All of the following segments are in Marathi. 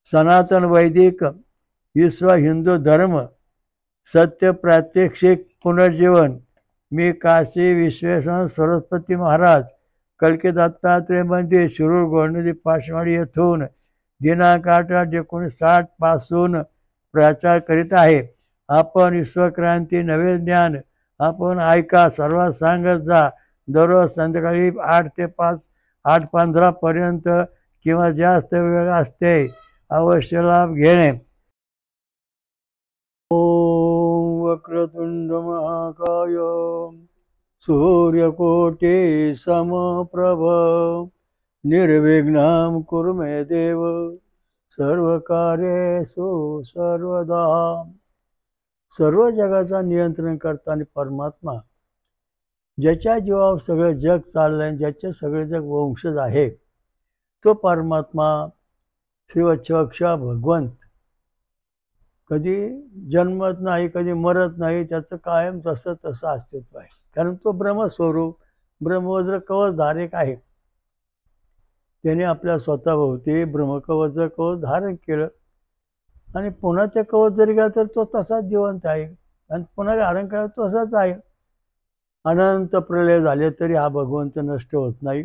सनातन वैदिक विश्व हिंदू धर्म सत्य प्रात्यक्षिक पुनर्जीवन। मी काशी विश्वेश्वर सरस्वती महाराज कलकी दत्तात्रय मंदिर शिरूर गोंडदी पाचवाडी येथून दिनांक 8/8/1960 पासून प्रचार करीत आहे। आपण विश्वक्रांती नवे ज्ञान आपण ऐका, सर्वात सांगत जा। दररोज संध्याकाळी 8 ते 5 8:15 पर्यंत किंवा जास्त वेळ असते, अवश्य लाभ घेणे। ओम वक्रतुंड महाकाय सूर्यकोटि समप्रभ निर्विघ्नं कुरु मे देव सर्वकार्येषु सर्वदा। सर्व जगाचा नियंत्रण करताना परमात्मा, ज्याच्या जीवावर सगळं जग चाललंय, ज्याचे सगळे जग वंशज आहे, तो परमात्मा श्रीवत्सवक्षा भगवंत कधी जन्मत नाही, कधी मरत नाही, त्याचं कायम तसं अस्तित्व आहे। कारण तो ब्रह्मस्वरूप ब्रह्मवज्र कवचधारक आहे। त्याने आपल्या स्वतःभोवती ब्रह्मकवच कवच धारण केलं आणि पुन्हा ते कवच जरी गेलं तर तो तसाच जिवंत आहे आणि पुन्हा धारण केला तो तसाच आहे। अनंत प्रलय झाले तरी हा भगवंत नष्ट होत नाही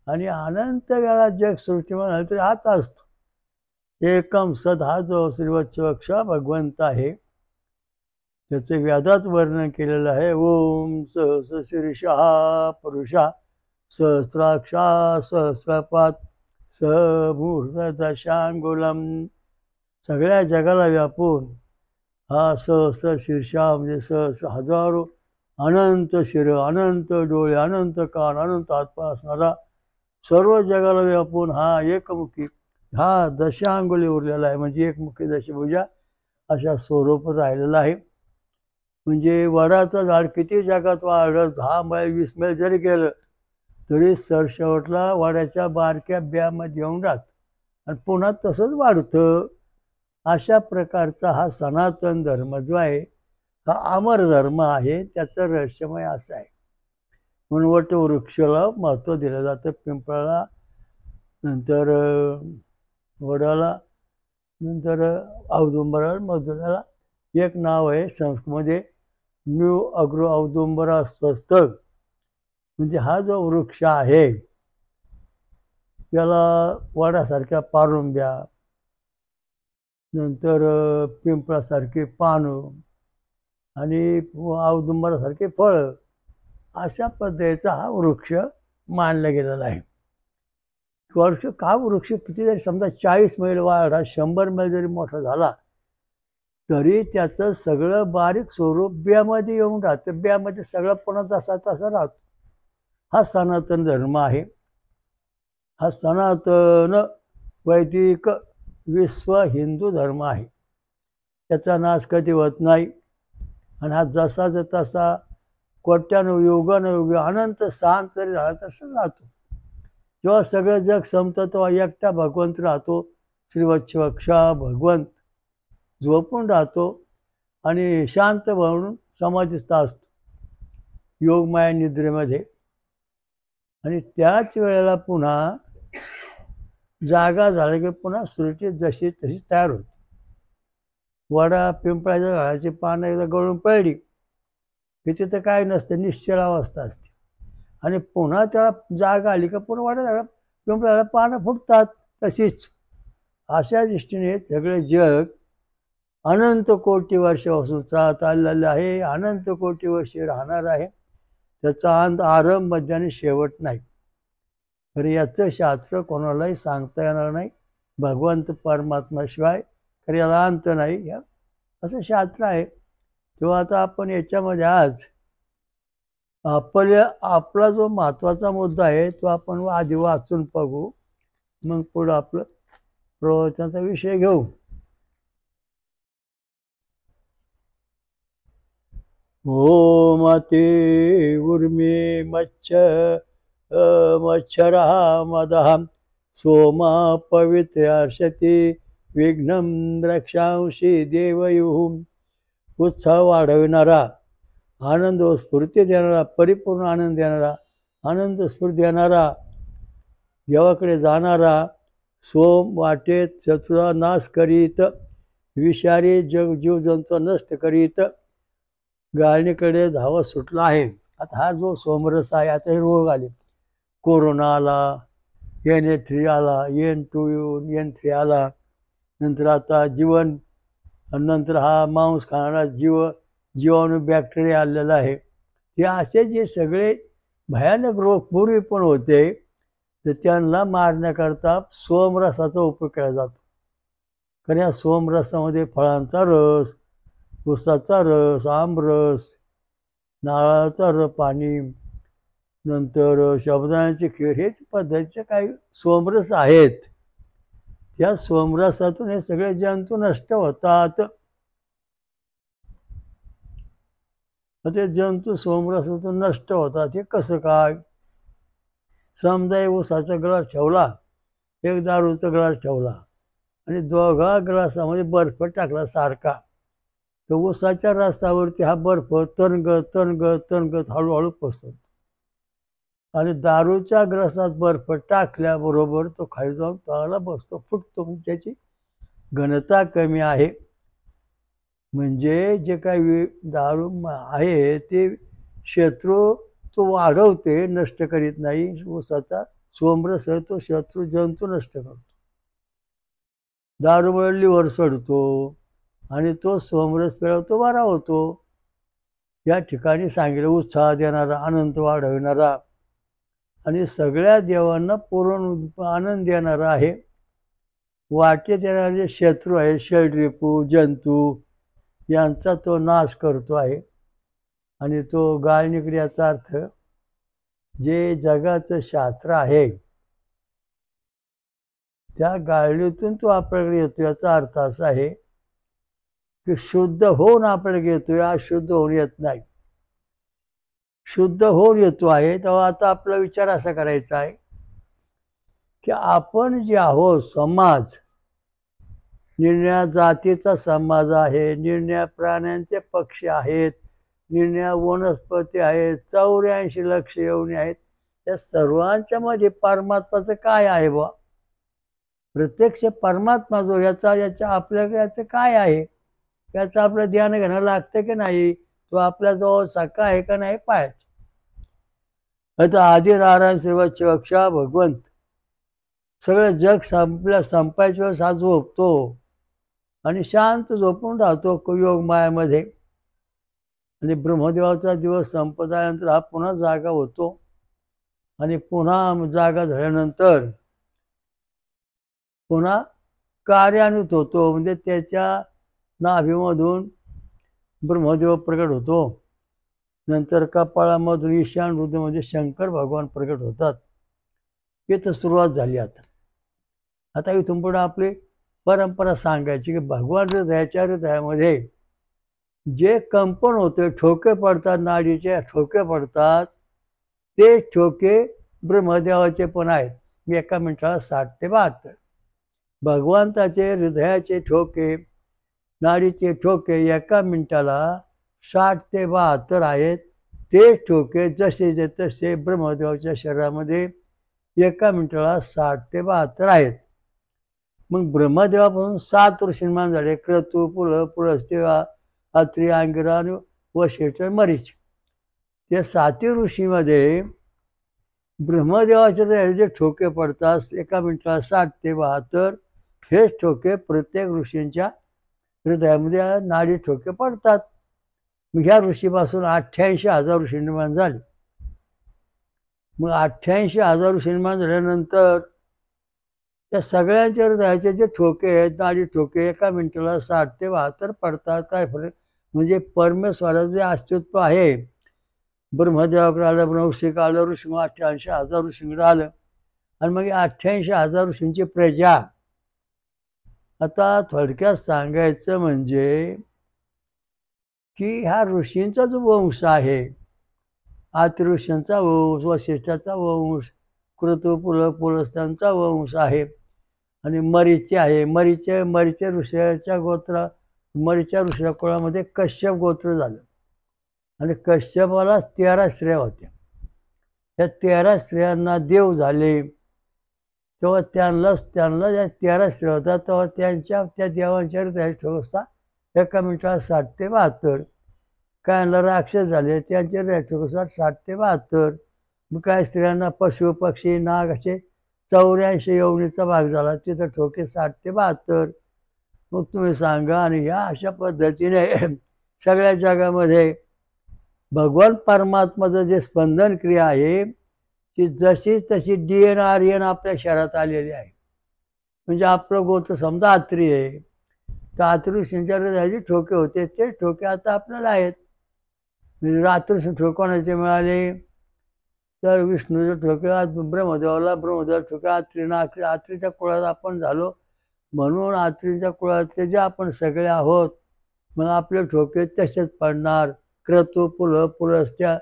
आणि अनंत वेळा जग सृष्टीमान झालं तरी हाच असतो। एकम सद हा जो श्रीवत्सवक्षा भगवंत आहे, त्याचे वेदात वर्णन केलेलं आहे। ओम सहस शीर्षा पुरुषा सहस्राक्षा सहस्रपात सहमूर्धदशांगुलम। सगळ्या जगाला व्यापून हा सहस्र शीर्षा म्हणजे सहस्र हजारो अनंत शिर, अनंत डोळे, अनंत कान, अनंत हातपाय असणारा सर्व जगाला व्यापून हा एकमुखी हा दशांगुली उरलेला आहे। म्हणजे एकमुखी दशभुजा अशा स्वरूप राहिलेला आहे। म्हणजे वडाचं झाड किती जगात वाढलं, 10 मैल 20 मैल जरी गेलं तरी सरशेवटला वडाच्या बारक्या ब्यामध्ये येऊन राहत आणि पुन्हा तसंच वाढतं। अशा प्रकारचा हा सनातन धर्म जो आहे हा अमर धर्म आहे। त्याचं रहस्यमय असं आहे। म्हणून वटवृक्षाला महत्त्व दिलं जातं, पिंपळाला, नंतर वडाला, नंतर औदुंबराला, मधुराला एक नाव आहे संस्कृतमध्ये न्यू अग्रो औदुंबरा स्वस्तक। म्हणजे हा जो वृक्ष आहे त्याला वडासारख्या पारुंब्या, नंतर पिंपळासारखी पानं आणि औदुंबरासारखे फळं अशा पद्धतीचा हा वृक्ष मानला गेलेला आहे। वृक्ष का वृक्ष किती जरी समजा 40 मैल वाढा, 100 मैल जरी मोठा झाला तरी त्याचं सगळं बारीक स्वरूप बियामध्ये येऊन राहतं। बियामध्ये सगळं पुन्हा जसा तसा राहतो। हा सनातन धर्म आहे। हा सनातन वैदिक विश्व हिंदू धर्म आहे। त्याचा नाश कधी होत नाही आणि हा जसाच तसा कोट्यानुयुगानुयुग अनंत शांत जरी झाला तसं राहतो। जेव्हा सगळं जग संपतं तेव्हा एकटा भगवंत राहतो, श्रीवत्सवक्षा भगवंत झोपून राहतो आणि शांत म्हणून समाधीस्थ असतो योगमाया निद्रेमध्ये। आणि त्याच वेळेला पुन्हा जागा झाली की पुन्हा सृष्टी जशी तशी तयार होते। वडा पिंपळाच्या झाडाची पानं एकदा गळून पडली की तिथं काय नसतं, निश्चल अवस्था असते आणि पुन्हा त्याला जागा आली का पुन्हा वडा झाडा पिंपळाला पानं फुटतात। तशीच अशा दृष्टीने सगळे जग अनंत कोटी वर्षापासून चालत आलेलं आहे, अनंत कोटी वर्षे राहणार आहे। त्याचा अंत आरंभ मध्य आणि शेवट नाही। तर याचं शास्त्र कोणालाही सांगता येणार नाही भगवंत परमात्म्याशिवाय, तर याला अंत नाही असं शास्त्र आहे। तेव्हा आता आपण याच्यामध्ये आज आपला जो महत्त्वाचा मुद्दा आहे तो आपण आधी वाचून बघू, मग पुढं आपलं प्रवचनाचा विषय घेऊ। ओम ते उर्मी मच्छरा मदः सोमा पवित्रर्षति विघ्नं रक्षांसि देवयुः। उत्साह वाढविणारा, आनंद व स्फूर्ती देणारा, परिपूर्ण आनंद देणारा, आनंद स्फूर्ती देणारा, देवाकडे जाणारा, सोम वाटेत शत्रूचा नाश करीत, विषारी जीवजंतू नष्ट करीत गाळणीकडे धावत सुटला आहे. आता हा जो सोमरस आहे, आता हे रोग आले, कोरोना आला, NA3 आला, N2 N3 आला, नंतर आता नंतर हा मांस खाणारा जीवाणू बॅक्टेरिया आलेला आहे. हे असे जे सगळे भयानक रोग पूर्वी पण होते, तर त्यांना मारण्याकरता सोमरसाचा उपयोग केला जातो. कारण या सोमरसामध्ये फळांचा रस, उसाचा रस, आमरस, नारळाचा पाणी, नंतर साबुदाण्याची खीर, हे पद्धतीचे काही सोमरस आहेत. या सोमरसातून हे सगळे जंतू नष्ट होतात. ते जंतू सोमरसातून नष्ट होतात. हे कसं काय? समजा एक उसाचा ग्लास ठेवला, एक दारूचा ग्लास ठेवला आणि दोघा ग्लासामध्ये बर्फ टाकला सारखा, तर उसाच्या रसावरती हा बर्फ तणगत हळूहळू पसरतो आणि दारूच्या ग्लासात बर्फ टाकल्याबरोबर तो खाली जाऊन तळाला बसतो, फुटतो. म्हणजे त्याची घनता कमी आहे. म्हणजे जे काही दारू आहे ते शत्रू तो वाढवते, नष्ट करीत नाही. उसाचा सोमरस आहे तो शत्रू जंतू नष्ट करतो. दारूमुळे लिव्हर सडतो आणि तो सोमरस प्यायला तो बरा होतो. या ठिकाणी सांगितलं उत्साह देणारा, आनंद वाढविणारा आणि सगळ्या देवांना पूर्ण आनंद देणारा आहे. वाटेत येणारे शत्रू आहे, षड्रिपू जंतू, यांचा तो नाश करतो आहे. आणि तो गाळणीकडे, याचा अर्थ जे जगाचं शास्त्र आहे त्या गाळणीतून तो आपल्याकडे येतो. याचा अर्थ असा आहे की शुद्ध होऊन आपल्याकडे येतोय, अशुद्ध होऊन येत नाही. शुद्ध होऊन येतो आहे. तेव्हा आता आपला विचार असा करायचा आहे की आपण जे आहोत समाज, निरनिळ्या जातीचा समाज आहे, निरनिळ्या प्राण्यांचे पक्षी आहेत, निरनिळ्या वनस्पती आहेत, 84 लक्ष योनी आहेत. या सर्वांच्या मध्ये परमात्माचं काय आहे बा? प्रत्यक्ष परमात्मा जो याचा आपल्याकडे याचं काय आहे, याचं आपलं ध्यान घेणं लागतं की नाही? तो आपल्या जवळ सखा आहे का नाही पाहायचं. आता आधी नारायण सेवाची अक्षा भगवंत सगळं जग संपायच्या वेळेस हा झोपतो आणि शांत झोपून राहतो योग मायामध्ये. आणि ब्रह्मदेवाचा दिवस संपत आल्यानंतर हा पुन्हा जागा होतो आणि पुन्हा जागा झाल्यानंतर पुन्हा कार्यान्वित होतो. म्हणजे त्याच्या नाभीमधून ब्रह्मदेव प्रकट होतो. नंतर कपाळामधून ईशान हृदयामध्ये शंकर भगवान प्रकट होतात. इथं सुरुवात झाली. आता इथून पुढे आपली परंपरा सांगायची की भगवान हृदयामध्ये जे कंपन होते, ठोके पडतात, नाडीचे ठोके पडतात, ते ठोके ब्रह्मदेवाचे पण आहेत. एका मिनिटाला 60 ते 72 भगवंताचे हृदयाचे ठोके, नाडीचे ठोके एका मिनिटाला 60 ते 72 आहेत. ते ठोके जसे तसे ब्रह्मदेवाच्या शरीरामध्ये एका मिनिटाला 60 ते 72 आहेत. मग ब्रह्मदेवापासून 7 ऋषी निर्माण झाले, क्रतू, पुलस्त्य, अत्री, अंगिरा, वशिष्ठ, मरीच. त्या 7 ऋषीमध्ये ब्रह्मदेवाचे जे ठोके पडतात एका मिनिटाला 60 ते 72, हेच ठोके प्रत्येक ऋषींच्या हृदयामध्ये नाडी ठोके पडतात. मग ह्या ऋषीपासून 88,000 ऋषी निर्माण झाले. मग 88,000 ऋषी निर्माण झाल्यानंतर त्या सगळ्यांच्या हृदयाचे जे ठोके आहेत, नाडी ठोके एका मिनिटाला 60 ते 72 पडतात. काय फरक? म्हणजे परमेश्वराचं जे अस्तित्व आहे, ब्रह्मदेवाकडे आलं, ब्रह्मऋषीकडे आलं, ऋषी 88,000 ऋषींकडे आलं आणि मग 88,000 ऋषींची प्रजा. आता थोडक्यात सांगायचं म्हणजे की ह्या ऋषींचाच वंश आहे. अत्री ऋषींचा वंश, वशिष्ठाचा वंश, क्रतू, पुलस्त्यांचा वंश आहे आणि मरीची आहे. मरीचे ऋषीच्या मरीच्या ऋषीच्या कुळामध्ये कश्यप गोत्र झालं आणि कश्यपाला 13 स्त्रिया होत्या. त्या 13 स्त्रियांना देव झाले. तेव्हा त्यांना ज्या 13 स्त्रिया होत्या तेव्हा त्या देवांच्या हृदयाचे ठोके असता एका मिनिटाला 60 ते 72. काहींना राक्षस झाले त्यांचे हृदयाचे ठोके असतात 60 ते 72. मग काही स्त्रियांना पशु पक्षी नाग असे 84 योनीचा भाग झाला, तिथं ठोके 60 ते 72. मग तुम्ही सांगा. आणि ह्या अशा पद्धतीने सगळ्या जगामध्ये भगवान परमात्माचं जे स्पंदन क्रिया आहे ती जशी तशी DNA आपल्या शरीरात आलेली आहे. म्हणजे आपलं गोत्र समजा आत्री आहे, तर आत्री ऋषींच्या हृदयाचे ठोके होते, ते ठोके आता आपल्याला आहेत. म्हणजे रात्री ठोके कोणाचे मिळाले तर विष्णूचे ठोके आज ब्रह्मदेवाला ठोके आत्रीच्या कुळात आपण झालो, म्हणून आत्रीच्या कुळातले जे आपण सगळे आहोत. मग आपले ठोके तसेच पडणार. क्रतू पुलस्त्या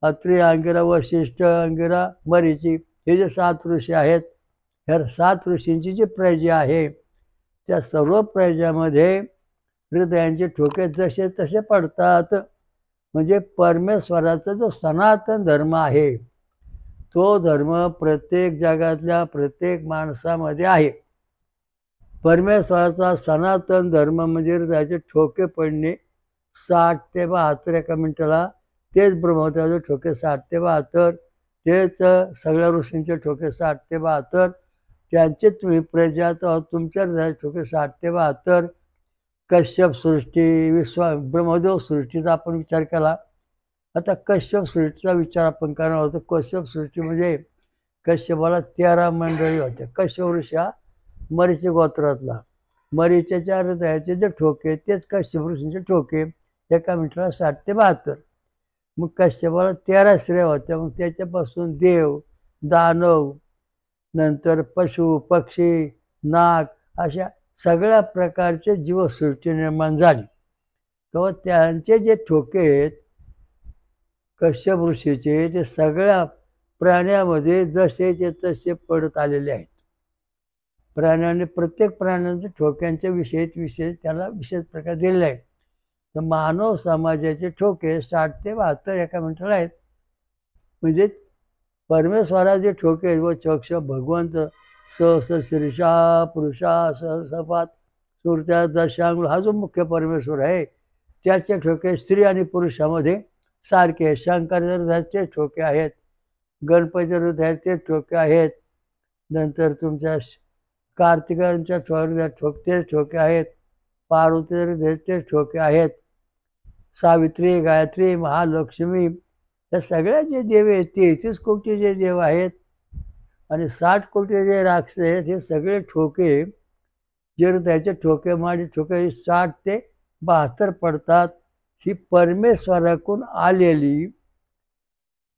अत्रि अंगिरा वशिष्ठ अंगिरा मरीची हे जे 7 ऋषी आहेत, ह्या 7 ऋषींची जी प्रजा आहे त्या सर्व प्रजामध्ये हृदयांचे ठोके जसे तसे पडतात. म्हणजे परमेश्वराचा जो सनातन धर्म आहे तो धर्म प्रत्येक जगातल्या प्रत्येक माणसामध्ये आहे. परमेश्वराचा सनातन धर्म म्हणजे हृदयाचे ठोके पडणे 60 ते 72 एका मिनिटाला. तेच ब्रह्मदेवाचे ठोके 60 ते 72. तेच सगळ्या ऋषींचे ठोके 60 ते 72. त्यांचे तुम्ही प्रजा तुमच्या हृदयाचे ठोके 60 ते 72. कश्यप सृष्टी ब्रह्मदेव सृष्टीचा आपण विचार केला. आता कश्यप सृष्टीचा विचार आपण करणार होतो. कश्यप सृष्टी म्हणजे कश्यपाला 13 मंडळी होत्या. कश्यप ऋषी हा मरीची गोत्रातला. मरीच्या हृदयाचे जे ठोके तेच कश्यप ऋषींचे ठोके एका मिनिटाला 60 ते 72. मग कश्यपाला 13 स्त्रिया होत्या. मग त्याच्यापासून देव, दानव, नंतर पशु पक्षी नाग अशा सगळ्या प्रकारचे जीवसृष्टी निर्माण झाली. तेव्हा त्यांचे जे ठोके आहेत कश्यप ऋषीचे ते सगळ्या प्राण्यामध्ये जसेचे तसे पडत आलेले आहेत. प्राण्यांनी प्रत्येक प्राण्यांच्या ठोक्यांच्या विशेष त्याला विशेष प्रकार दिलेले आहेत. तर मानव समाजाचे ठोके 60 ते 72 एका मिनिटाला आहेत. म्हणजे परमेश्वराचे ठोके व चक्ष भगवंत सहस शीर्षा पुरुषा सहसपात सुरत्या दशांगुळ हा जो मुख्य परमेश्वर आहे त्याचे ठोके स्त्री आणि पुरुषामध्ये सारखे. शंकराच्या हृदयाचे ठोके आहेत, गणपतीच्या हृदयाचे ठोके आहेत, नंतर तुमच्या कार्तिकांच्या हृदयात ठोके आहेत, पार्वतीच्या हृदयाचे ठोके आहेत, सावित्री गायत्री महालक्ष्मी या सगळ्या जे देव आहेत 33 कोटी जे देव आहेत आणि 60 कोटी जे राक्षस आहेत हे सगळे ठोके जे हृदयाचे ठोके माडी ठोके 60 ते 72 पडतात. ही परमेश्वराकडून आलेली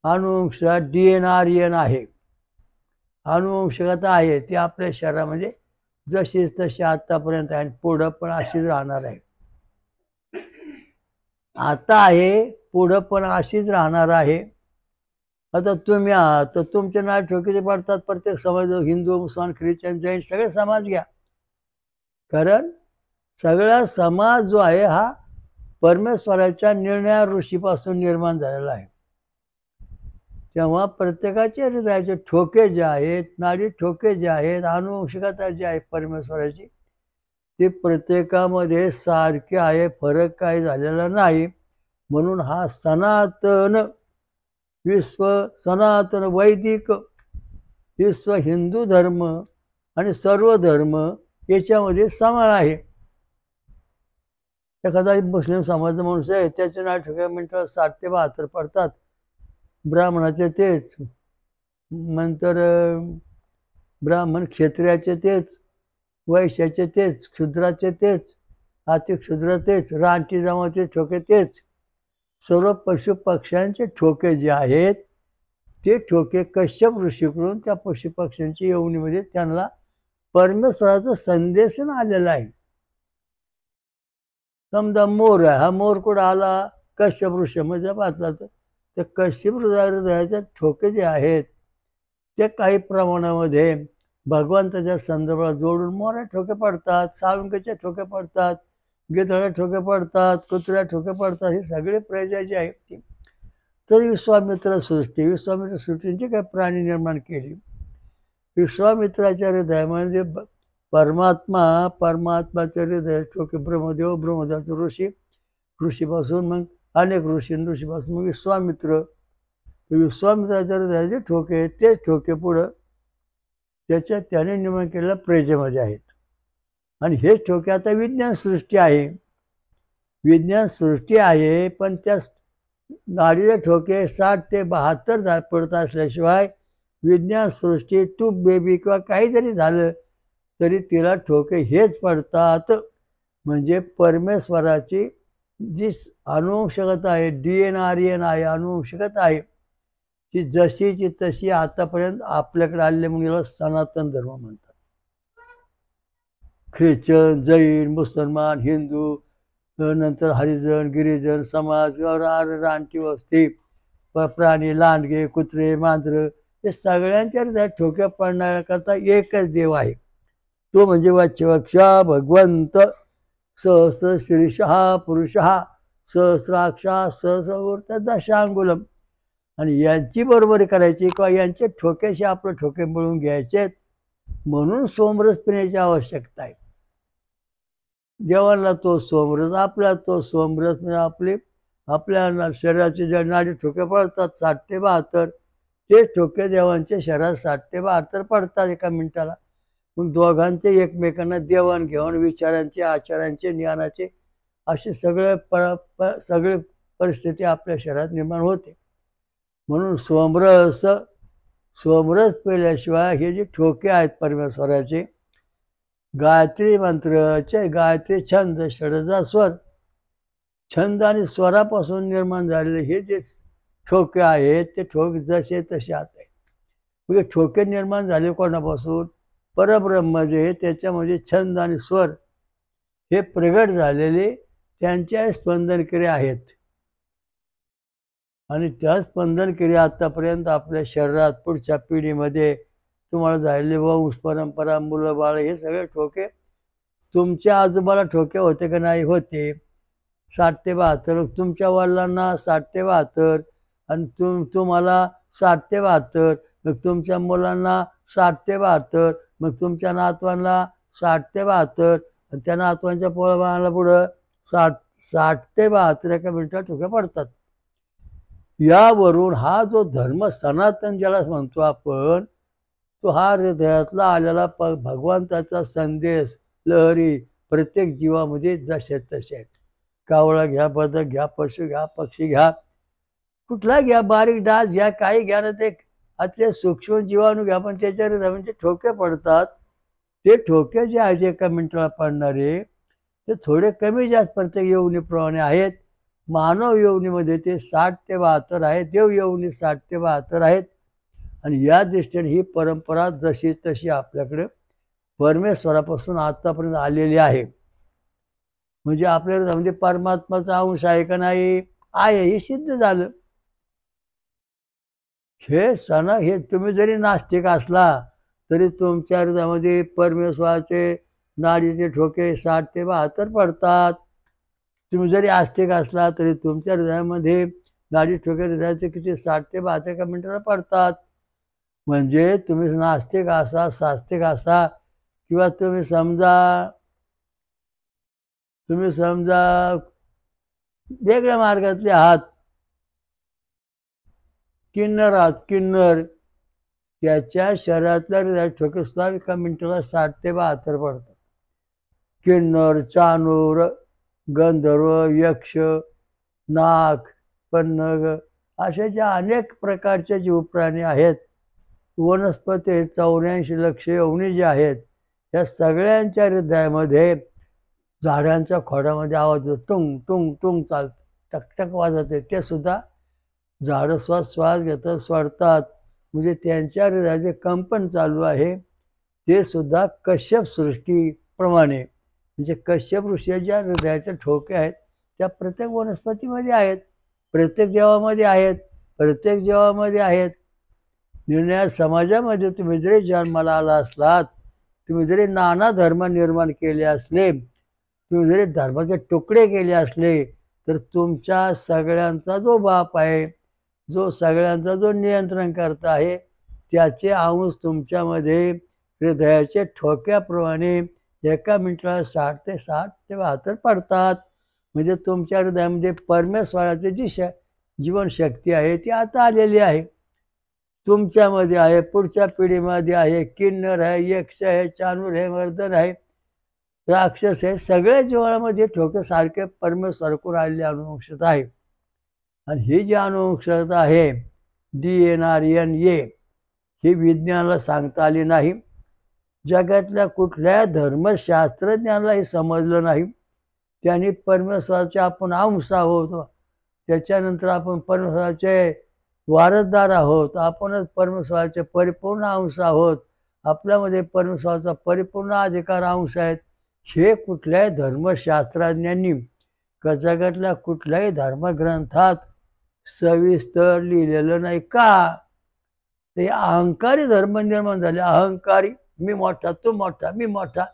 अनुवंशिकता DNA आहे. अनुवंशिकता आहे ती आपल्या शरीरामध्ये जशीच तशी आतापर्यंत आहे आणि पुढं पण अशीच राहणार आहे. आता आहे, पुढं पण अशीच राहणार आहे. आता तुम्ही आहात तर तुमचे नाव ठोके पडतात. प्रत्येक समाज हिंदू मुसलमान ख्रिश्चन जैन सगळे समाज घ्या, कारण सगळा समाज जो आहे हा परमेश्वराच्या निर्णया ऋषीपासून निर्माण झालेला आहे. तेव्हा प्रत्येकाचे हृदयाचे ठोके जे आहेत, नाडी ठोके जे आहेत, अनुवंशिकता जी आहे परमेश्वराची ते प्रत्येकामध्ये सारखे आहे, फरक काही झालेला नाही. म्हणून हा सनातन विश्व, सनातन वैदिक विश्व हिंदू धर्म आणि सर्व धर्म याच्यामध्ये समान आहे. एखादा मुस्लिम समाजाचा माणूस आहे त्याचे नाव ठोके मिनिटाला 60 ते 72 पडतात. ब्राह्मणाचे तेच, नंतर ब्राह्मण क्षत्रियाचे तेच, वैश्याचे तेच, क्षुद्राचे तेच, अतिक्षुद्र तेच, रानटी जमातीचे ठोके तेच. सर्व पशु पक्ष्यांचे ठोके जे आहेत ते ठोके कश्यप ऋषीकडून त्या पशु पक्ष्यांच्या योनीमध्ये त्यांना परमेश्वराचा संदेश आलेला आहे. समजा मोर आहे, हा मोर कुठं आला कश्यप ऋषीमध्ये वाचला तर कश्यप हृदयाचे ठोके जे आहेत ते काही प्रमाणामध्ये भगवंताच्या संदर्भात जोडून मोऱ्या ठोके पडतात, साळुंकीचे ठोके पडतात, गिधाड्या ठोके पडतात, कुत्र्या ठोके पडतात. हे सगळे प्रजा जे आहेत तर विश्वामित्र सृष्टींची काही प्राणी निर्माण केली. विश्वामित्राच्या हृदय म्हणजे परमात्माच्या हृदय ठोके ब्रह्मदेव, ब्रह्मदेवाचे ऋषी, ऋषीपासून मग अनेक ऋषीपासून मग विश्वामित्र. विश्वामित्राच्या हृदयाचे ठोके, तेच ठोके पुढं त्याने निर्माण केलेल्या प्रजेमध्ये आहेत. आणि हेच ठोके आता विज्ञान सृष्टी आहे. पण त्या नाडीचे ठोके 60 ते 72 पडत असल्याशिवाय विज्ञान सृष्टी टूब बेबी किंवा काही जरी झालं तरी तिला ठोके हेच पडतात. म्हणजे परमेश्वराची जी अनुवंशिकता आहे, DNA आहे, अनुवंशिकता आहे, की जशीची तशी आतापर्यंत आपल्याकडे आलेले म्हणून याला सनातन धर्म म्हणतात. ख्रिश्चन, जैन, मुसलमान, हिंदू, नंतर हरिजन, गिरिजन समाज, रानटी वस्ती, प्राणी, लांडगे, कुत्रे, मांजरं, हे सगळ्यांच्या ठोक्या पडण्याकरता एकच देव आहे. तो म्हणजे वाच्यवक्षा भगवंत, सहस्र शीर्षः पुरुषः, सहस्राक्षा सहस्रवृत्त दशांगुलम. आणि यांची बरोबरी करायची किंवा यांचे ठोक्याशी आपले ठोके मिळून घ्यायचे, म्हणून सोमरस पिण्याची आवश्यकता आहे. देवाला तो सोमरस, आपला तो सोमरस, म्हणजे आपल्या शरीराचे जे नाडी ठोके पडतात 60 ते 72, ते ठोके देवांच्या शरीरात 60 ते 72 पडतात एका मिनिटाला. मग दोघांचे एकमेकांना देवाणघेवाण विचारांचे, आचारांचे, ज्ञानाचे असे सगळे सगळे परिस्थिती आपल्या शरीरात निर्माण होते. म्हणून सोमरस पेल्याशिवाय हे जे ठोके आहेत परमेश्वराचे, गायत्री मंत्राचे, गायत्री छंद, षडजा स्वर, छंद आणि स्वरापासून निर्माण झालेले हे जे ठोके आहेत, ते ठोके जसे तसे आत आहेत. म्हणजे ठोके निर्माण झाले कोणापासून? परब्रह्म जे त्याच्यामध्ये छंद आणि स्वर हे प्रगट झालेले त्यांच्या स्पंदनक्रिया आहेत. आणि त्या स्पंदनक्रिया आतापर्यंत आपल्या शरीरात पुढच्या पिढीमध्ये तुम्हाला झालेले वंश परंपरा, मुलं बाळ, हे सगळे ठोके तुमच्या आजोबाला ठोके होते का नाही? होते. 60 ते 72. तुमच्या वडिलांना 60 ते 72, आणि तुम्हाला 60 ते 72, मग तुमच्या मुलांना 60 ते 72, मग तुमच्या नातवांना 60 ते 72, आणि त्या नातवांच्या पोळाबाळाला पुढं 60 ते 72 एका मिनिटात ठोके पडतात. यावरून हा जो धर्म सनातन ज्याला म्हणतो आपण, तो हा हृदयातला आलेला भगवंताचा संदेश लहरी प्रत्येक जीवामध्ये जसे तसे आहेत. कावळा घ्या, बदक घ्या, पशु घ्या, पक्षी घ्या, कुठला घ्या, बारीक डास घ्या, काही घ्या ना, ते अतिशय सूक्ष्म जीवाणू घ्या, पण त्याच्या हृदयामध्ये ठोके पडतात. ते ठोके जे आहेत एका मिनिटाला पडणारे, ते थोडे कमी जास्त प्रत्येक योनीप्रमाणे आहेत. मानव योनीमध्ये ते 60 ते 72 आहेत, देव योनी 60 ते 72 आहेत. आणि या दृष्टीने ही परंपरा जशी तशी आपल्याकडे परमेश्वरापासून आतापर्यंत आलेली आहे. म्हणजे आपल्याकडे म्हणजे परमात्माचा अंश आहे का नाही? आहे, हे सिद्ध झालं. हे तुम्ही जरी नास्तिक असला तरी तुमच्या हृदयामध्ये परमेश्वराचे नाडीचे ठोके 60 ते 72 पडतात. तुम्ही जरी आस्तिक असला तरी तुमच्या हृदयामध्ये नाडी ठोके हृदयाचे किती 60 ते 72 एका मिनिटाला पडतात. म्हणजे तुम्ही नास्तिक असा, सास्तिक असा, किंवा तुम्ही समजा वेगळ्या मार्गातले आहात, किन्नर, त्याच्या शरीरातल्या हृदयाचे ठोके सुद्धा एका मिनिटाला 60 ते 72 पडतात. किन्नर, चानूर, गंधर्व, यक्ष, नाग, पन्नग, अशा ज्या अनेक प्रकारचे जीवप्राणी आहेत, वनस्पती 84 लक्ष योनी जे आहेत, या सगळ्यांच्या हृदयामध्ये झाडांच्या खोडामध्ये आवाज होतो, टुंग टुंग टुंग चालतं, टकटक वाजते. ते सुद्धा झाडं श्वास घेतात, सोडतात. म्हणजे त्यांच्या हृदयाचे कंपन चालू आहे. ते सुद्धा कश्यप सृष्टीप्रमाणे, म्हणजे कश्यप ऋषीच्या हृदयाचे ठोके आहेत त्या प्रत्येक वनस्पतीमध्ये आहेत, प्रत्येक देवामध्ये आहेत. निर्णय समाजामध्ये तुम्ही जरी जन्माला आला असलात, तुम्ही जरी नाना धर्म निर्माण केले असले, तुम्ही जरी धर्माचे तुकडे केले असले, तर तुमच्या सगळ्यांचा जो बाप आहे, जो सगळ्यांचा जो नियंत्रण करता आहे, त्याचे अंश तुमच्यामध्ये हृदयाच्या ठोक्याप्रमाणे एका मिनिटाला 60 ते 72 पडतात. म्हणजे तुमच्या हृदयामध्ये परमेश्वराची जी जीवनशक्ती आहे ती आता आलेली आहे. तुमच्यामध्ये आहे, पुढच्या पिढीमध्ये आहे, किन्नर आहे, यक्ष आहे, चाणूर आहे, मर्दन आहे, राक्षस आहे. सगळ्या जीवनामध्ये ठोके सारखे परमेश्वराकडून आलेली अनुवंशिकता आहे. आणि ही जी अनुवंशिकता आहे DNRNA ही विज्ञानाला सांगता आली नाही. जगातल्या कुठल्या धर्मशास्त्रज्ञानाला हे समजलं नाही. त्यांनी परमेश्वराचे आपण अंश आहोत, त्याच्यानंतर आपण परमेश्वराचे वारसदार आहोत, आपणच परमेश्वराचे परिपूर्ण अंश आहोत, आपल्यामध्ये परमेश्वराचा परिपूर्ण अधिकार अंश आहेत, हे कुठल्याही धर्मशास्त्रज्ञांनी जगातल्या कुठल्याही धर्मग्रंथात सविस्तर लिहिलेलं नाही. का? ते अहंकारी धर्म निर्माण झाले. अहंकारी, मी मोठा, तू मोठा, मी मोठा.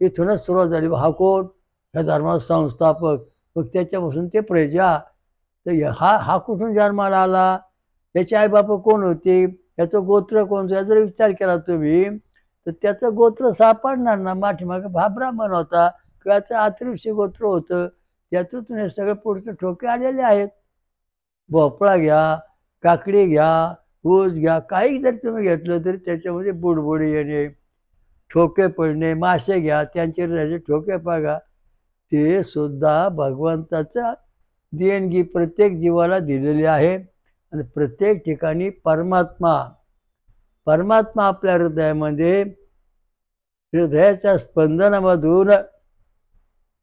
इथूनच सुरुवात झाली. हा कोण? ह्या धर्माचा संस्थापक. मग त्याच्यापासून ते प्रजा. तर हा कुठून जन्माला आला? त्याचे आईबाप कोण होते? याचं गोत्र कोणतं? याचा जर विचार केला तुम्ही तर त्याचं गोत्र सापडणार ना. पाठीमागे हा ब्राह्मण होता किंवा याचं आत्रिवशी गोत्र होतं. त्यातून हे सगळे पुढचे ठोके आलेले आहेत. भोपळा घ्या, काकडी घ्या, ऊस घ्या, काही जर तुम्ही घेतलं तरी त्याच्यामध्ये बुडबुडी येणे, ठोके पडणे. मासे घ्या, त्यांचे हृदयाचे ठोके बघा. ते सुद्धा भगवंताचं देणगी प्रत्येक जीवाला दिलेली आहे. आणि प्रत्येक ठिकाणी परमात्मा आपल्या हृदयामध्ये हृदयाच्या स्पंदनामधून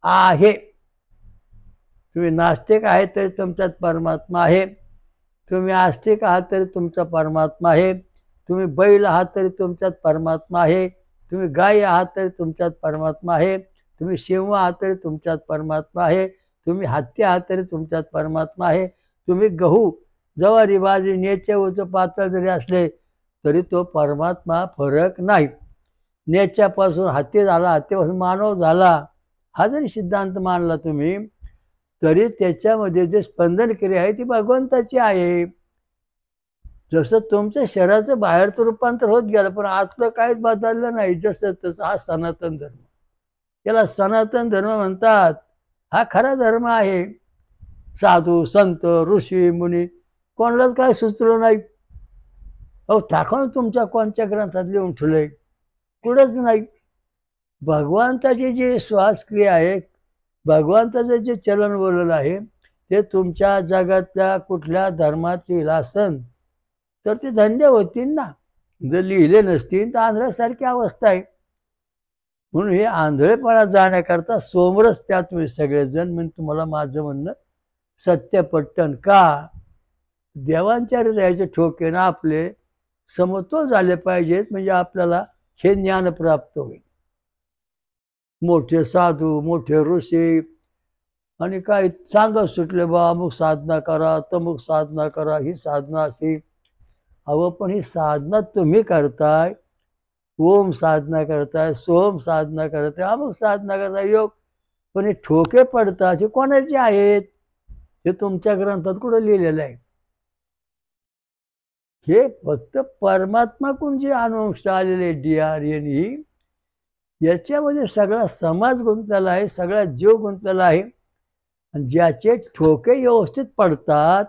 आहे. तुम्ही नास्तिक आहे तरी तुमच्यात परमात्मा आहे, तुम्ही आस्तिक आहात तरी तुमचा परमात्मा आहे, तुम्ही बैल आहात तरी तुमच्यात परमात्मा आहे, तुम्ही गाय आहात तरी तुमच्यात परमात्मा आहे, तुम्ही सिंह आहात तरी तुमच्यात परमात्मा आहे, तुम्ही हत्ती आहात तरी तुमच्यात परमात्मा आहे. तुम्ही गहू, ज्वारी, बाजरी, नेचे, उंच पातळ जरी असले तरी तो परमात्मा फरक नाही. नेच्यापासून हत्ती झाला, हत्तीपासून मानव झाला, हा जरी सिद्धांत मानला तुम्ही तरी त्याच्यामध्ये जे स्पंदन क्रिया आहे ती भगवंताची आहे. जसं तुमच्या शरीराचं बाहेरचं रूपांतर होत गेलं पण आतलं काहीच बदललं नाही. जसं तसं हा सनातन धर्म, याला सनातन धर्म म्हणतात. हा खरा धर्म आहे. साधू संत ऋषी मुनी कोणालाच काय सुचलं नाही. अहो दाखवून तुमच्या कोणत्या ग्रंथात लिहून ठेवलंय? कुठंच नाही. भगवंताची जी श्वासक्रिया आहे, भगवंताचं जे चलन बोललं आहे ते तुमच्या जगातल्या कुठल्या धर्मात लिहिलं असन तर ते धन्य होतील ना. जर लिहिले नसतील तर आंधळ्यासारखी अवस्था आहे. म्हणून हे आंधळेपणा जाण्याकरता सोमरस त्या तुम्ही सगळेजण. म्हणजे तुम्हाला माझं म्हणणं सत्य पट्टन का? देवांच्या हृदयाचे ठोके ना आपले समतोल झाले पाहिजेत, म्हणजे आपल्याला हे ज्ञान प्राप्त होईल. मोठे साधू, मोठे ऋषी आणि काय सांगत सुटले बा अमुक साधना करा, तमुक साधना करा, ही साधना अशी. अहो पण ही साधना तुम्ही करताय, ओम साधना करताय, सोम साधना करताय, अमुक साधना करताय, योग. पण हे ठोके पडतात हे कोणाचे आहेत? हे तुमच्या ग्रंथात कुठं लिहिलेलं आहे? हे फक्त परमात्माकडून जे अनुवंश आलेले DRN याच्यामध्ये सगळा समाज गुंतलेला आहे, सगळा जीव गुंतलेला आहे. आणि ज्याचे ठोके व्यवस्थित पडतात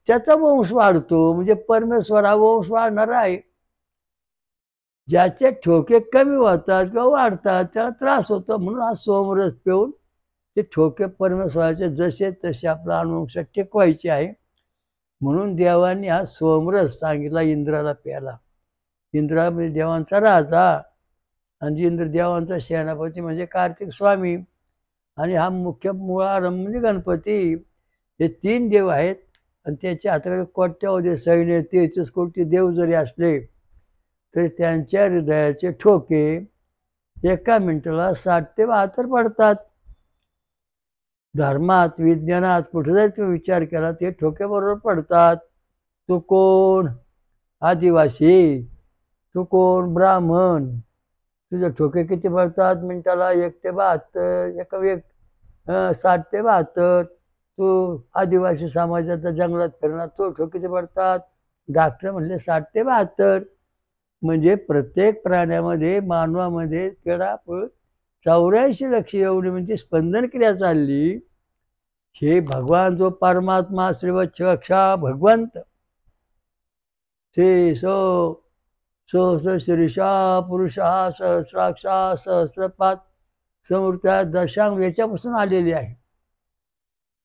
त्याचा वंश वाढतो. म्हणजे परमेश्वर हा वंश वाढणारा आहे. ज्याचे ठोके कमी होतात किंवा वाढतात त्याला त्रास होतो. म्हणून हा सोमरस पिऊन ते ठोके परमेश्वराचे जसे तसे आपला अनुवंश टिकवायचे आहे. म्हणून देवांनी हा सोमरस सांगितला इंद्राला प्यायला. इंद्रा म्हणजे देवांचा राजा आणि इंद्र देवांचा सेनापती म्हणजे कार्तिक स्वामी. आणि हा मुख्य मूळारंभ म्हणजे गणपती. हे 3 देव आहेत. आणि त्याच्या हाताकडे कोट्यावधी सैन्य 33 कोटी देव जरी असले तरी त्यांच्या हृदयाचे ठोके एका मिनिटाला 60 ते 72 पडतात. धर्मात विज्ञानात कुठे जरी तुम्ही विचार केला ते ठोके बरोबर पडतात. तू कोण? आदिवासी. तू कोण? ब्राह्मण. तुझे ठोके किती पडतात? मिनिटाला 1 ते 72, 60 ते 72. तू आदिवासी समाजाच्या जंगलात फिरणार, तो ठोके किती पडतात? डॉक्टर म्हणले 60 ते 72. म्हणजे प्रत्येक प्राण्यामध्ये मानवामध्ये केळापळ 84 लक्ष एवढी म्हणजे स्पंदन क्रिया चालली. हे भगवान जो परमात्मा श्रीवत्सवक्षा भगवंत ते सहस्रशीर्षा पुरुषा सहस्राक्षा सहस्रपाद समृत्या दशांग याच्यापासून आलेली आहे.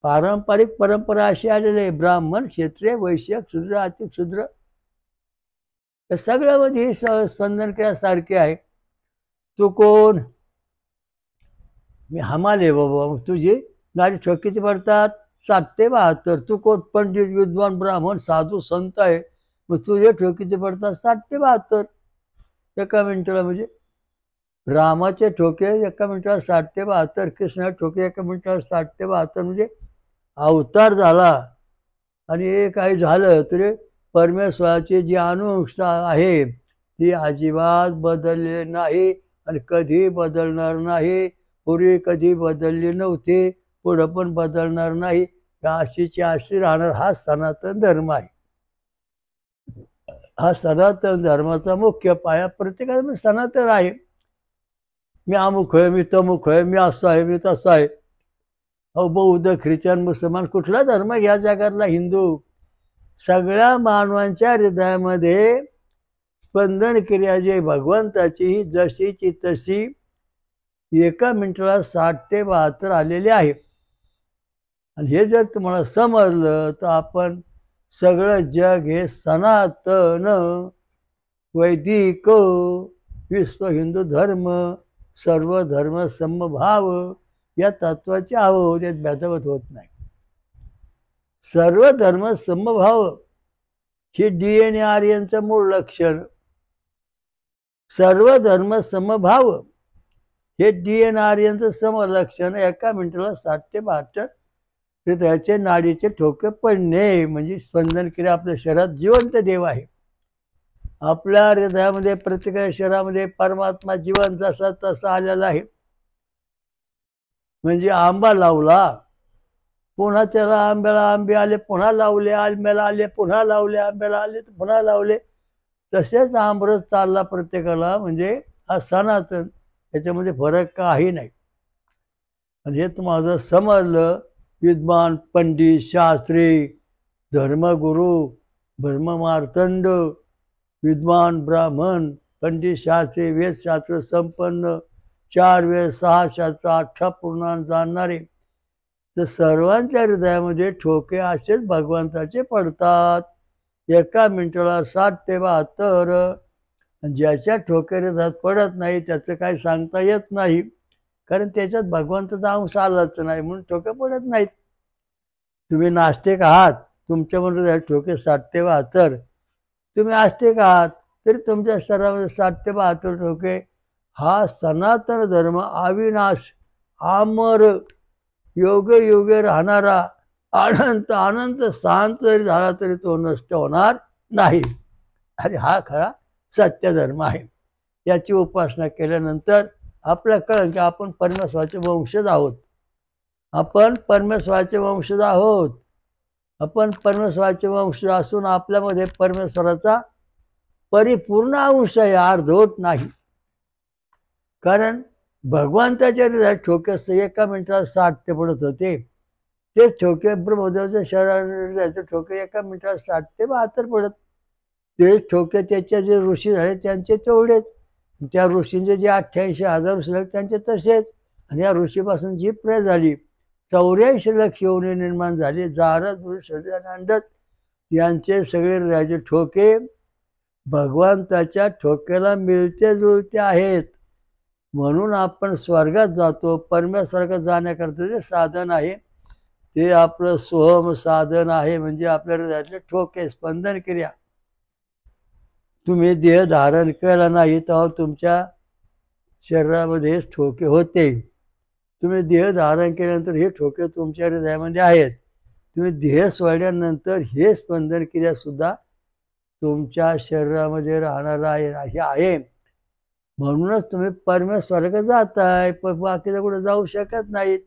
पारंपरिक परंपरा अशी आलेली आहे, ब्राह्मण क्षत्रिय वैश्य शूद्र अति शूद्र या सगळ्यामध्ये स्पंदन क्रिया सारखी आहे. तू कोण? मी हमाले बाबा. मग तुझी नाडी ठोकीची पडतात 60 ते 72. तू कोण? पंडित विद्वान ब्राह्मण साधू संत आहे. मग तुझे ठोकीचे पडतात 60 ते 72 एका मिनिटाला. म्हणजे रामाचे ठोके एका मिनिटाला 60 ते 72, कृष्ण ठोके एका मिनिटाला 60 ते 72. म्हणजे अवतार झाला आणि हे काही झालं तरी परमेश्वराची जी अनुष्ठा आहे ती अजिबात बदलली नाही आणि कधी बदलणार नाही. पूर्वी कधी बदलली नव्हती, पुढं पण बदलणार नाही. अशीची अशी राहणार. हा सनातन धर्म आहे. हा सनातन धर्माचा मुख्य पाया प्रत्येकाचा सनातन आहे. मी अमुक आहे, मी तमुक आहे, मी असं आहे, मी तसं आहे. अहो बौद्ध ख्रिश्चन मुसलमान कुठला धर्म घ्या जगातला, हिंदू, सगळ्या मानवांच्या हृदयामध्ये स्पंदन क्रिया जी भगवंताची जशीची तशी एका मिनिटाला 60 ते 72 आलेली आहे. आणि हे जर तुम्हाला समजलं तर आपण सगळं जग हे सनातन वैदिक विश्व हिंदू धर्म सर्व धर्म समभाव या तत्वाचे आहोत. यात भेदाभेद होत नाही. सर्व धर्म समभाव ही DNA आर्यनचं मूळ लक्षण. सर्व धर्म समभाव हे DNA आर्यनचं समलक्षण. एका मिनिटाला 60 ते 72 हृदयाचे नाडीचे ठोके पडणे म्हणजे स्पंदन क्रिया. आपल्या शरीरात जिवंत देव आहे. आपल्या हृदयामध्ये प्रत्येक शरीरामध्ये परमात्मा जीवन जसा तसा आलेला आहे. म्हणजे आंबा लावला, पुन्हा त्याला आंब्याला आंबे आले, पुन्हा लावले, आंब्याला आले, पुन्हा लावले, आंब्याला आले, पुन्हा लावले. तसेच आमरस चालला प्रत्येकाला. म्हणजे हा सनातन, त्याच्यामध्ये फरक काही नाही. आणि हे तुम्हाला जर समजलं, विद्वान पंडित शास्त्री धर्मगुरू ब्रह्ममार्तंड विद्वान ब्राह्मण पंडित शास्त्री वेदशास्त्र संपन्न 4 वेद 6 शास्त्र 18 पूर्णांक जाणणारे तर सर्वांच्या हृदयामध्ये ठोके असेच भगवंताचे पडतात. एका मिनिटाला 60 ते 72. ज्याच्या ठोके हृदयात पडत नाही त्याचं काही सांगता येत नाही, कारण त्याच्यात भगवंताचा अंश आलाच नाही म्हणून ठोके पडत नाहीत. तुम्ही नास्तिक आहात, तुमच्या हृदयात ठोके 60 ते 72. तुम्ही आस्तिक आहात तरी तुमच्या शरीरामध्ये 60 ते 72 ठोके. हा सनातन धर्म अविनाश अमर योगे योगे राहणारा अनंत अनंत शांत जरी झाला तरी तो नष्ट होणार नाही. आणि हा खरा सत्य धर्म आहे. याची उपासना केल्यानंतर आपल्याला कळेल की आपण परमेश्वराचे वंशज आहोत. आपण परमेश्वराचे वंशज आहोत. आपण परमेश्वराचे वंशज असून आपल्यामध्ये परमेश्वराचा परिपूर्ण अंश आहे, अर्धवट नाही. कारण भगवंताच्या हृदयात ठोके असते एका मिनिटाला 60 ते पडत होते. तेच ठोके ब्रह्मदेवाच्या शरीराचे ठोके एका मिनिटाला 60 ते 72 पडत. तेच ठोके त्याचे जे ऋषी झाले त्यांचे तेवढेच. त्या ऋषींचे जे 88,000 ऋषी झाले त्यांचे तसेच. आणि या ऋषीपासून जी प्रय झाली 84 लक्ष योनी निर्माण झाली. जारद अंडत यांचे सगळे हृदयाचे ठोके भगवंताच्या ठोक्याला मिळते जुळते आहेत. म्हणून आपण स्वर्गात जातो. परमेश्वरात जाण्याकरता जे साधन आहे ते आपलं सोहम साधन आहे. म्हणजे आपल्या हृदयातले ठोके स्पंदन क्रिया. तुम्ही देह धारण केला नाही तेव्हा तुमच्या शरीरामध्ये ठोके होते. तुम्ही देह धारण केल्यानंतर हे ठोके तुमच्या हृदयामध्ये आहेत. तुम्ही देह सोडल्यानंतर हे स्पंदन क्रिया सुद्धा तुमच्या शरीरामध्ये राहणार आहे. म्हणूनच तुम्ही परमेश्वराकडे जाताय, पण बाकीचं कुठे जाऊ शकत नाहीत.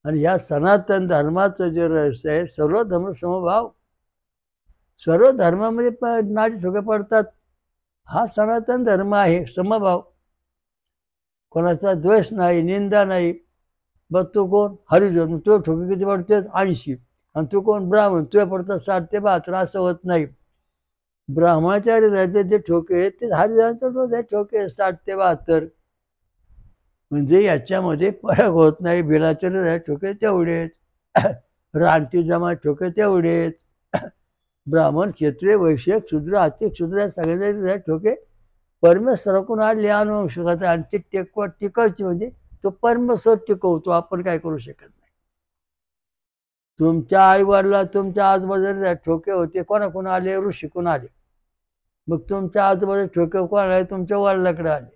आणि ह्या सनातन धर्माचं जे रहस्य आहे सर्व धर्म समभाव सर्व धर्मामध्ये नाडी ठोके पडतात. हा सनातन धर्म आहे. समभाव, कोणाचा द्वेष नाही, निंदा नाही. बघ तू कोण हरिजन, तो ठोके किती पडते 80, आणि तू कोण ब्राह्मण, तुझ्या पडतात 60 ते 72. असं होत नाही. ब्राह्मणाचार्य जायचे जे ठोके आहेत ते हरिजनाचे ठोके 60 ते 72. म्हणजे याच्यामध्ये फरक होत नाही. बिलाचे ठोके तेवढेच, रानटी जमा ठोके तेवढेच. ब्राह्मण, क्षत्रिय, वैश्य, क्षुद्र, अति क्षुद्र या सगळ्यांचे ठोके परमेश्वराकडून आले अनुवंशिक, आणि ते टिकवायची म्हणजे तो परमेश्वर टिकवतो. आपण काय करू शकत नाही. तुमच्या आई वडिला, तुमच्या आजूबाजूला ठोके होते, कोणाकडून आले? ऋषीकडून आले. मग तुमच्या आजूबाजूला ठोके कोण आले? तुमच्या वडिलाकडे आले.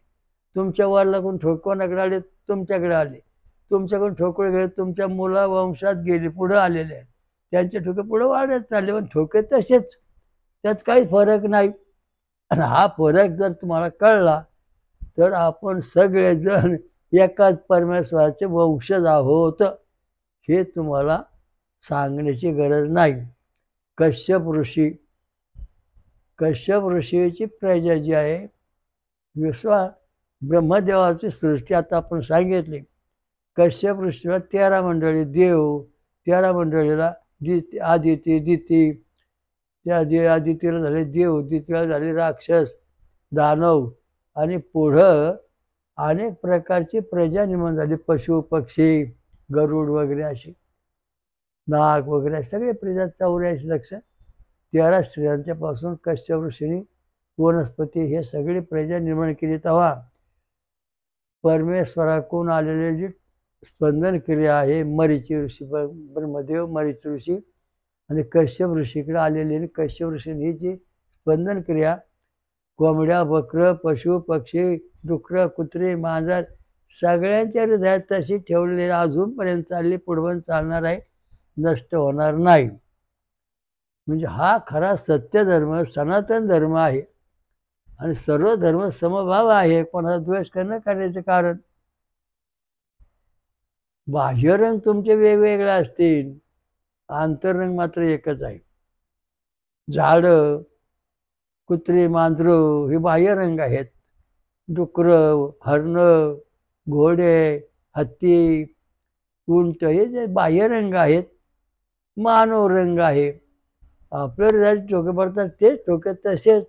तुमच्या वडिलाकडून ठोके कोणाकडे आले? तुमच्याकडे आले. तुमच्याकडून ठोके गेले, तुमच्या मुला वंशात गेले, पुढे आलेले आहेत. त्यांचे ठोके पुढे वाढत चालले. पण ठोके तसेच, त्यात काही फरक नाही. आणि हा फरक जर तुम्हाला कळला तर आपण सगळेजण एकाच परमेश्वराचे वंशज आहोत, हे तुम्हाला सांगण्याची गरज नाही. कश्यप ऋषीची प्रजा जी आहे, ब्रह्मदेवाची सृष्टी आता आपण सांगितली. कश्यप ऋषीला 13 मंडळी देव, 13 मंडळीला आदिती, दिती, त्या आदितीला झाले देव, दितीला झाले राक्षस, दानव, आणि पुढं अनेक प्रकारची प्रजा निर्माण झाली. पशु, पक्षी, गरुड वगैरे, अशी नाग वगैरे सगळे प्रजा 84 लक्ष 13 स्त्रियांच्या पासून कश्यप ऋषींनी वनस्पती हे सगळी प्रजा निर्माण केली. तेव्हा परमेश्वराकडून आलेले जी स्पंदन क्रिया आहे, मरीची ऋषी, ब्रह्मदेव, मरीची ऋषी आणि कश्यप ऋषीकडे आलेली, कश्यप ऋषींनी ही जी स्पंदन क्रिया कोंबड्या, बकर, पशु, पक्षी, डुकर, कुत्रे, मांजर सगळ्यांच्या हृदयात तशी ठेवलेली अजूनपर्यंत चालली, पुढे चालणार आहे, नष्ट होणार नाही. म्हणजे हा खरा सत्य धर्म, सनातन धर्म आहे. आणि सर्व धर्म समभाव आहे. कोणाचा द्वेष करण्याचे कारण, बाह्यरंग तुमचे वेगवेगळे असतील, आंतररंग मात्र एकच आहे. झाड, कुत्री, मांजरं हे बाह्यरंग आहेत. डुकर, हरण, घोडे, हत्ती, उंट हे जे बाह्यरंग आहेत. मानव रंग आहे. आपल्या हृदयात ठोके पडतात ते ठोके तसेच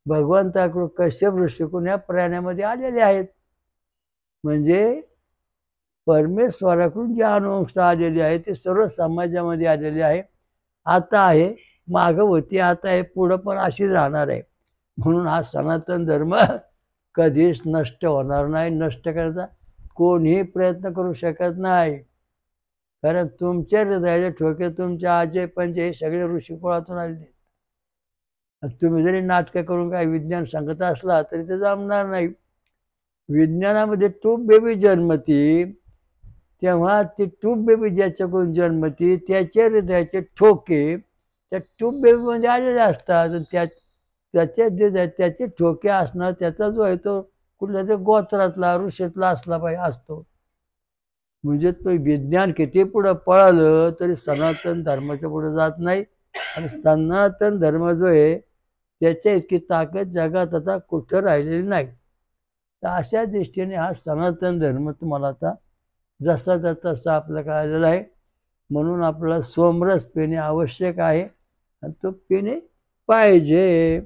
भगवंताकडून कश्यप ऋषीकडून या प्राण्यामध्ये आलेले आहेत. म्हणजे परमेश्वराकडून जी अनुवंशता आलेली आहे ते सर्व समाजामध्ये आलेली आहे. आता आहे, मागं होती, आता आहे, पुढं पण अशीच राहणार आहे. म्हणून हा सनातन धर्म कधीच नष्ट होणार नाही. नष्ट करायचा कोणीही प्रयत्न करू शकत नाही. कारण तुमच्या हृदयाचे ठोके, तुमच्या आजे पंजे हे सगळे ऋषीकुळातून आलेले आहेत. तुम्ही जरी नाटकं करून काय विज्ञान सांगत असला तरी ते जमणार नाही. विज्ञानामध्ये ट्यूब बेबी जन्मती, तेव्हा ती ट्यूब बेबी ज्याच्याकडून जन्मती त्याच्या हृदयाचे ठोके त्या ट्यूब बेबीमध्ये आलेले असतात. त्याचे ठोके असणं, त्याचा जो आहे तो कुठल्या तरी गोत्रातला, ऋषीतला असला पाहिजे असतो. म्हणजे तो विज्ञान किती पुढं पळालं तरी सनातन धर्माच्या पुढे जात नाही. आणि सनातन धर्म जो आहे त्याच्या इतकी ताकद जगात आता कुठं राहिलेली नाही. तर अशा दृष्टीने हा सनातन धर्म तुम्हाला आता जसा तसा आपला कळलेला आहे. म्हणून आपल्याला सोमरस पिणे आवश्यक आहे आणि तो पिणे पाहिजे.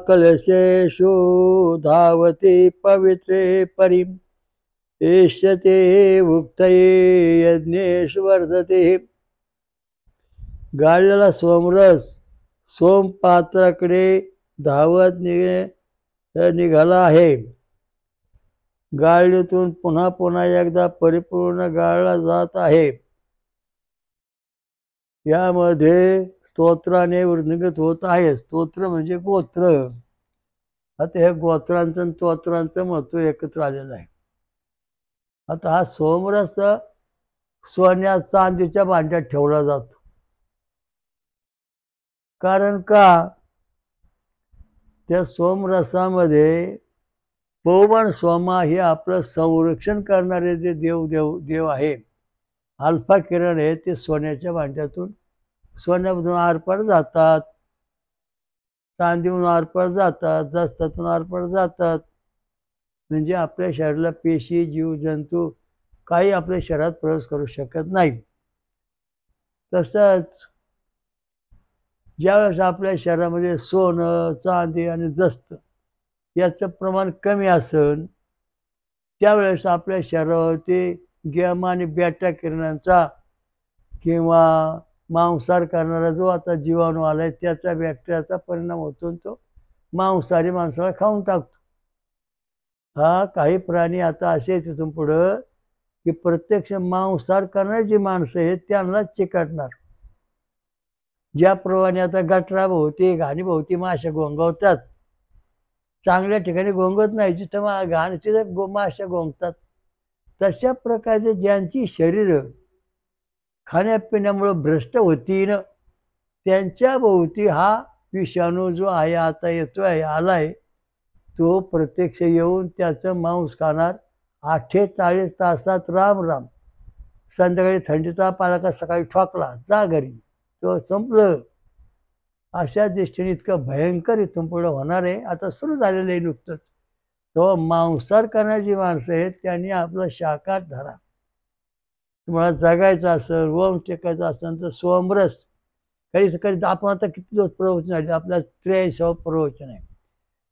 कलशेषु धावती पवित्रे परिम एष्यते उक्तये यज्ञेश वर्धते. गाळलेला सोमरस सोमपात्राकडे धावत निघाला आहे. गाळणीतून पुन्हा पुन्हा एकदा परिपूर्ण गाळला जात आहे. यामध्ये स्तोत्राने वृद्धिंगत होत आहे. स्तोत्र म्हणजे गोत्र. आता हे गोत्रांचं आणि स्तोत्रांचं महत्व एकत्र आलेलं आहे. आता हा सोमरस सोन्या चांदीच्या भांड्यात ठेवला जातो. कारण का, त्या सोमरसामध्ये पौवण सोमा हे आपलं संरक्षण करणारे जे देव आहे अल्फा किरण आहे ते सोन्याच्या भांड्यातून सोन्यामधून आरपार जातात, चांदीहून आरपार जातात, जस्तातून आरपार जातात. म्हणजे आपल्या शरीराला पेशी, जीवजंतू काही आपल्या शरीरात प्रवेश करू शकत नाही. तसंच ज्यावेळेस आपल्या शरीरामध्ये सोनं, चांदी आणि जस्त याचं प्रमाण कमी असेल, त्यावेळेस आपल्या शरीरावरती गॅमा आणि बेटा किरणांचा किंवा मांसाहार करणारा जो आता जीवाणू आलाय त्याचा बॅक्टेरियाचा परिणाम होतो आणि तो मांसाहारी माणसाला खाऊन टाकतो. हा काही प्राणी आता असे आहेत तिथून पुढं की प्रत्यक्ष मांसाहार करणारी जी माणसं आहेत त्यांनाच चिकटणार. ज्याप्रमाणे आता गटराभोवती, घाणीभोवती माश्या घोंगवतात, चांगल्या ठिकाणी घोंगत नाही, जिथं घाण तिथं माश्या घोंगतात. तशा प्रकारे ज्यांची शरीरं खाण्यापिण्यामुळं भ्रष्ट होतीन, त्यांच्या भोवती हा विषाणू जो आहे आता येतोय, आलाय, तो प्रत्यक्ष येऊन त्याचं मांस खाणार. 48 तासात राम राम. संध्याकाळी थंडीचा पाला का सकाळी ठोकला, जा घरी, तो संपलं. अशा दृष्टीने इतकं भयंकर इथून पुढं होणार आहे. आता सुरू झालेलं आहे नुकतंच. तो मांसाहार करणारी माणसं आहेत त्यांनी आपलं शाकाहार धरा. तुम्हाला जगायचं असेल, वंश टिकायचं असेल तर सोमरस. कधी आपण आता किती दिवस प्रवचन झाले, आपल्या 83 प्रवचन आहे.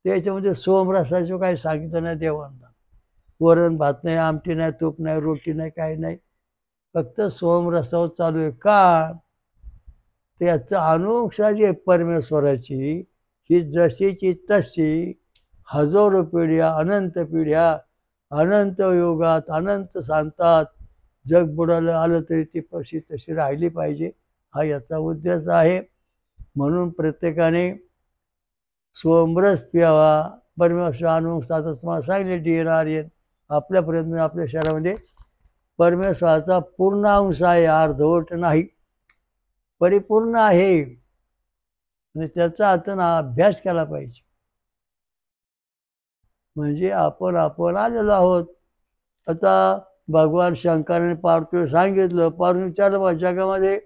त्याच्यामध्ये सोमरसाचं काही सांगितलं नाही देवांना. वरण भात नाही, आमटी नाही, तूप नाही, रोटी नाही, काही नाही. फक्त सोमरसावर चालू आहे. का? त्याचं अनुक्षा जी आहे परमेश्वराची, ही जशीची तशी हजारो पिढ्या, अनंत पिढ्या, अनंत युगात, अनंत सांगतात जग बुडालं आलं तरी ती पशी तशी राहिली पाहिजे, हा याचा उद्देश आहे. म्हणून प्रत्येकाने सोमरस प्यावा. परमेश्वर अनुक्षा आता तुम्हाला सांगितले DNRN आपल्यापर्यंत आपल्या शरीरामध्ये परमेश्वराचा पूर्ण अंश आहे, अर्धवट नाही, परिपूर्ण आहे. आणि त्याचा आपण अभ्यास केला पाहिजे. म्हणजे आपण आलेलो आहोत. आता भगवान शंकराने पार्वतीला सांगितलं, पार्वती विचारलं जगामध्ये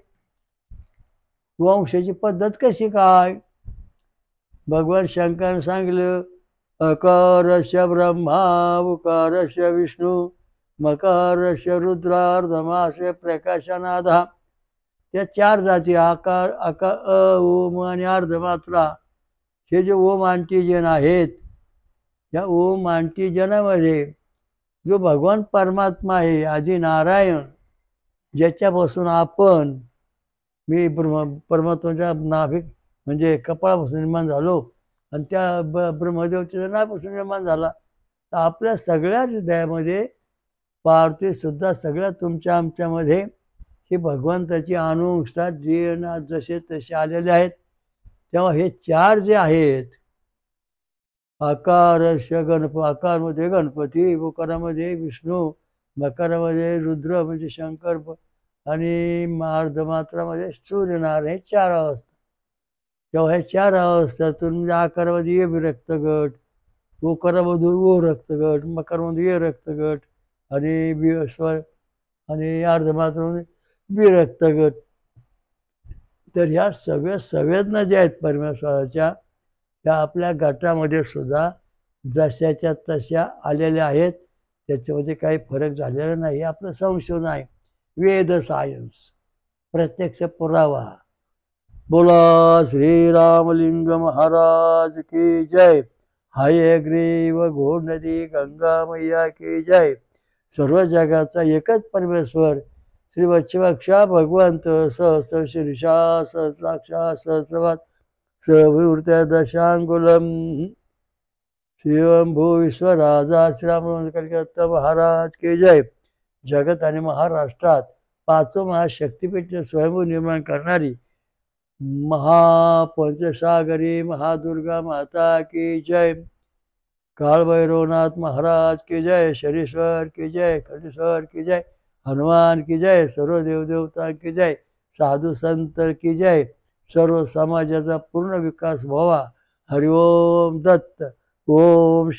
वंशाची पद्धत कशी काय? भगवान शंकराने सांगितलं, अकारस्य ब्रह्मा, उकारस्य विष्णू, मकारस्य रुद्रार्धमास्य प्रकाशनादा. त्या 4 जाती आकार, ओम आणि अर्धमात्रा. हे जे ओम अँटीजन आहेत, या ओम अँटीजनामध्ये जो भगवान परमात्मा आहे, आदि नारायण, ज्याच्यापासून आपण मी परमात्म्याच्या नाभिक म्हणजे कपाळापासून निर्माण झालो आणि त्या ब्रह्मदेवच्या नाभापासून निर्माण झाला. तर आपल्या सगळ्या हृदयामध्ये पार्वतीसुद्धा सगळ्या तुमच्या आमच्यामध्ये ही भगवंताची अनुष्ठा DNA जसे तसे आलेले आहेत. तेव्हा हे 4 जे आहेत, आकारस्य आकारमध्ये गणपती, उकारामध्ये विष्णू, मकारामध्ये रुद्र म्हणजे शंकर आणि अर्धमात्रामध्ये सूर्यनारायण, 4 अवस्था. तेव्हा ह्या 4 अवस्थातून म्हणजे आकारामध्ये विरक्त गट, उकारामधून ओ रक्त गट, मकारामधून ए रक्त गट आणि अर्धमात्रामध्ये विरक्त गट. तर ह्या सगळ्या संवेदना ज्या आहेत परमेश्वराच्या, त्या आपल्या गटामध्ये सुद्धा जशाच्या तशा आलेल्या आहेत. त्याच्यामध्ये काही फरक झालेला नाही. आपलं संशोधन आहे, वेद सायन्स, प्रत्यक्ष पुरावा. बोला श्रीरामलिंग महाराज की जय. हयग्रीव घोड नदी गंगा मैया की जय. सर्व जगाचा एकच परमेश्वर श्री वच्छिवाक्षा भगवंत सहस्र शीर्षा सहस्राक्षा सहस्रवाद सहवृत्या दशांगुलम. श्रीवंभू विश्वराजा श्रीराम कलिकत्ता महाराज की जय. जगत आणि महाराष्ट्रात 5 महाशक्तिपीठ स्वयंभू निर्माण करणारी महापंचसागरी महादुर्गा माता की जय. काळभैरवनाथ महाराज की जय. शरीश्वर की जय. खंडेश्वर की जय. हनुमान की जय. सर्व देवदेवता की जय. साधू संत की जय. सर्व समाजाचा पूर्ण विकास व्हावा. हरिओम दत्त. ओम